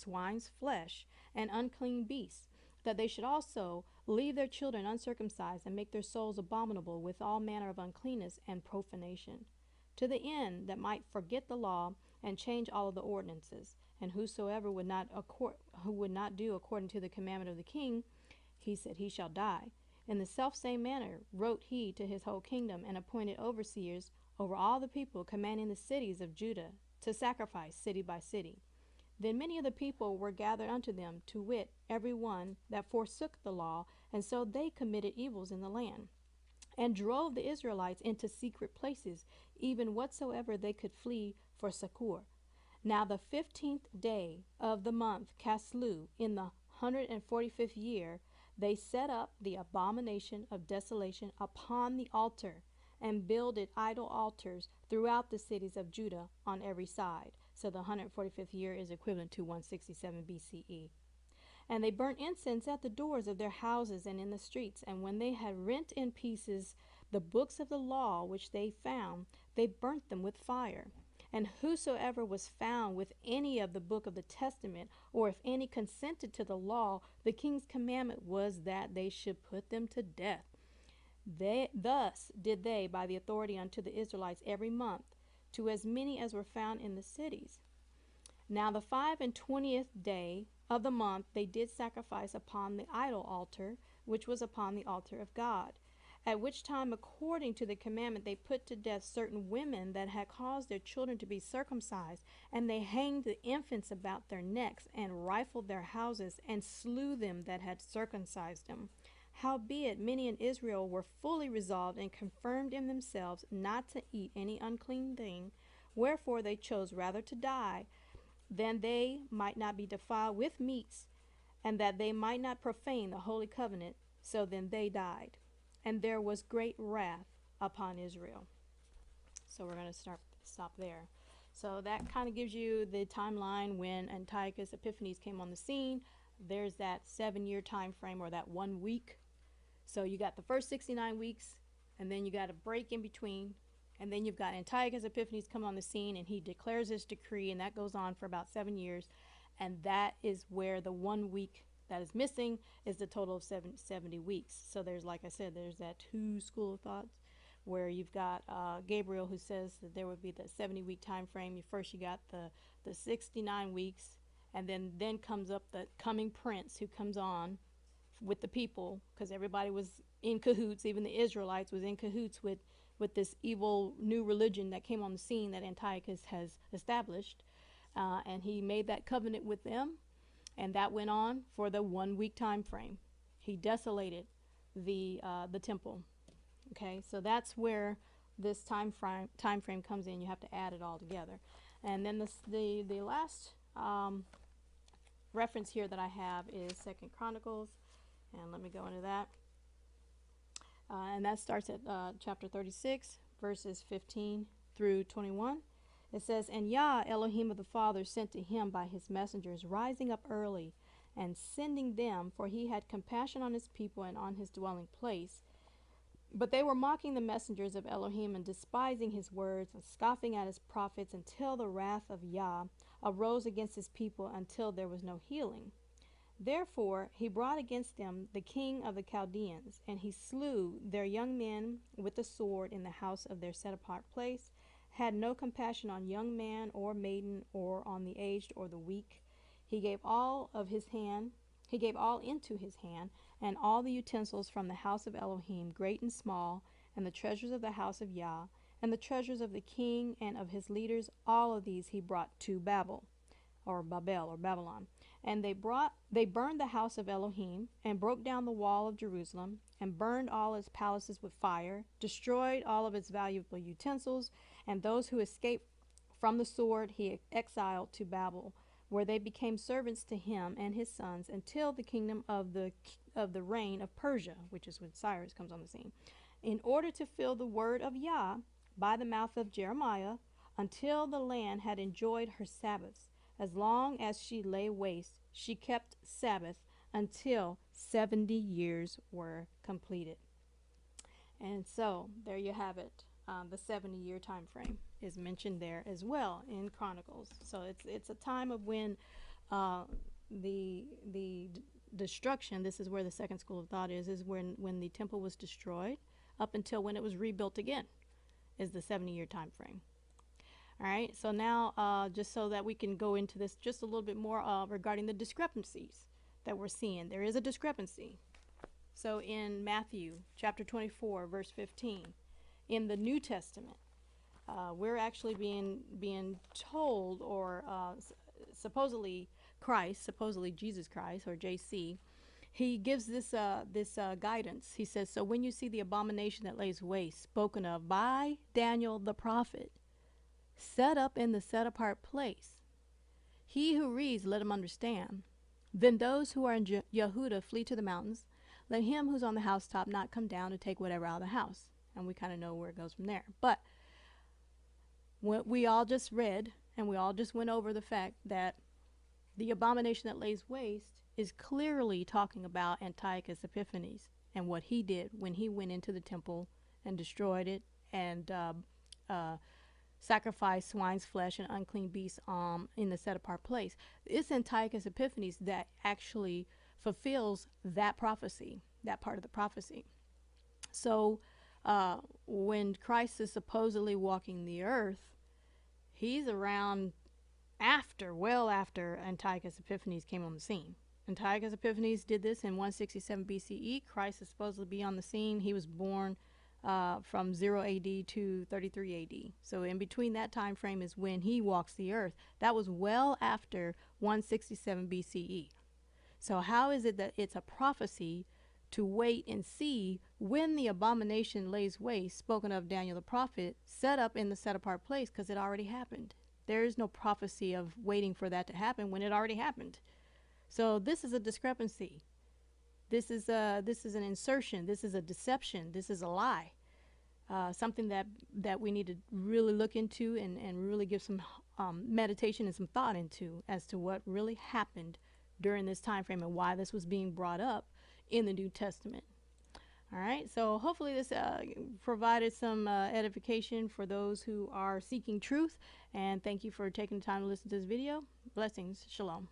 swine's flesh, and unclean beasts, that they should also leave their children uncircumcised, and make their souls abominable with all manner of uncleanness and profanation, to the end that might forget the law and change all of the ordinances. And whosoever who would not do according to the commandment of the king, he said he shall die. In the selfsame manner wrote he to his whole kingdom, and appointed overseers over all the people, commanding the cities of Judah to sacrifice city by city. Then many of the people were gathered unto them, to wit, every one that forsook the law, and so they committed evils in the land, and drove the Israelites into secret places, even whatsoever they could flee for succor. Now the 15th day of the month Caslu, in the 145th year, they set up the abomination of desolation upon the altar, and builded idol altars throughout the cities of Judah on every side. So the 145th year is equivalent to 167 BCE. And they burnt incense at the doors of their houses and in the streets. And when they had rent in pieces the books of the law which they found, they burnt them with fire. And whosoever was found with any of the book of the testament, or if any consented to the law, the king's commandment was that they should put them to death. Thus did they by the authority unto the Israelites every month, to as many as were found in the cities. Now the 25th day of the month they did sacrifice upon the idol altar, which was upon the altar of God. At which time, according to the commandment, they put to death certain women that had caused their children to be circumcised, and they hanged the infants about their necks, and rifled their houses, and slew them that had circumcised them. Howbeit many in Israel were fully resolved and confirmed in themselves not to eat any unclean thing, wherefore they chose rather to die, than they might not be defiled with meats, and that they might not profane the holy covenant. So then they died. And there was great wrath upon Israel. So we're going to stop there. So that kind of gives you the timeline when Antiochus Epiphanes came on the scene. There's that 7-year time frame, or that 1 week. So you got the first 69 weeks, and then you got a break in between, and then you've got Antiochus Epiphanes come on the scene, and he declares this decree, and that goes on for about 7 years. And that is where the 1 week that is missing is the total of 70 weeks. So there's, like I said, there's that two school of thoughts, where you've got Gabriel, who says that there would be the 70-week time frame. First you got the 69 weeks, and then comes up the coming prince, who comes on with the people, because everybody was in cahoots. Even the Israelites was in cahoots with this evil new religion that came on the scene that Antiochus has established, and he made that covenant with them. And that went on for the 1 week time frame. He desolated the temple. Okay, so that's where this time frame comes in. You have to add it all together. And then the last reference here that I have is 2 Chronicles, and let me go into that. And that starts at chapter 36, verses 15 through 21. It says, And Yah, Elohim of the fathers, sent to him by his messengers, rising up early, and sending them, for he had compassion on his people and on his dwelling place. But they were mocking the messengers of Elohim, and despising his words, and scoffing at his prophets, until the wrath of Yah arose against his people, until there was no healing. Therefore he brought against them the king of the Chaldeans, and he slew their young men with the sword in the house of their set apart place, had no compassion on young man or maiden, or on the aged or the weak. He gave all into his hand, and all the utensils from the house of Elohim, great and small, and the treasures of the house of Yah, and the treasures of the king and of his leaders, all of these he brought to Babel, or Babylon. And they burned the house of Elohim, and broke down the wall of Jerusalem, and burned all its palaces with fire, destroyed all of its valuable utensils, and those who escaped from the sword he exiled to Babel, where they became servants to him and his sons, until the kingdom of the reign of Persia, which is when Cyrus comes on the scene, in order to fill the word of Yah by the mouth of Jeremiah, until the land had enjoyed her Sabbaths. As long as she lay waste, she kept Sabbath, until 70 years were completed. And so there you have it. The 70-year time frame is mentioned there as well in Chronicles. So it's a time of when uh, the destruction. This is where the second school of thought is when the temple was destroyed up until when it was rebuilt again, is the 70-year time frame. All right, so now just so that we can go into this just a little bit more regarding the discrepancies that we're seeing. There is a discrepancy. So in Matthew chapter 24, verse 15, in the New Testament, we're actually being told, or supposedly Jesus Christ, or JC, he gives this guidance. He says, so when you see the abomination that lays waste, spoken of by Daniel the prophet, set up in the set apart place, he who reads, let him understand. Then those who are in Yehuda flee to the mountains. Let him who's on the housetop not come down to take whatever out of the house. And we kind of know where it goes from there. But what we all just read, and we all just went over the fact that the abomination that lays waste is clearly talking about Antiochus Epiphanes and what he did when he went into the temple and destroyed it and sacrificed swine's flesh and unclean beasts in the set apart place. It's Antiochus Epiphanes that actually fulfills that prophecy, that part of the prophecy. So when Christ is supposedly walking the earth, he's around well after Antiochus Epiphanes came on the scene. Antiochus Epiphanes did this in 167 BCE. Christ is supposed to be on the scene. He was born from 0 AD to 33 AD. So in between that time frame is when he walks the earth. That was well after 167 BCE. So how is it that it's a prophecy to wait and see when the abomination lays waste, spoken of Daniel the prophet, set up in the set apart place, because it already happened. There is no prophecy of waiting for that to happen when it already happened. So this is a discrepancy. This is an insertion. This is a deception. This is a lie. Something that we need to really look into and really give some meditation and some thought into as to what really happened during this time frame and why this was being brought up in the New Testament. All right, so hopefully this provided some edification for those who are seeking truth, and thank you for taking the time to listen to this video. Blessings. Shalom.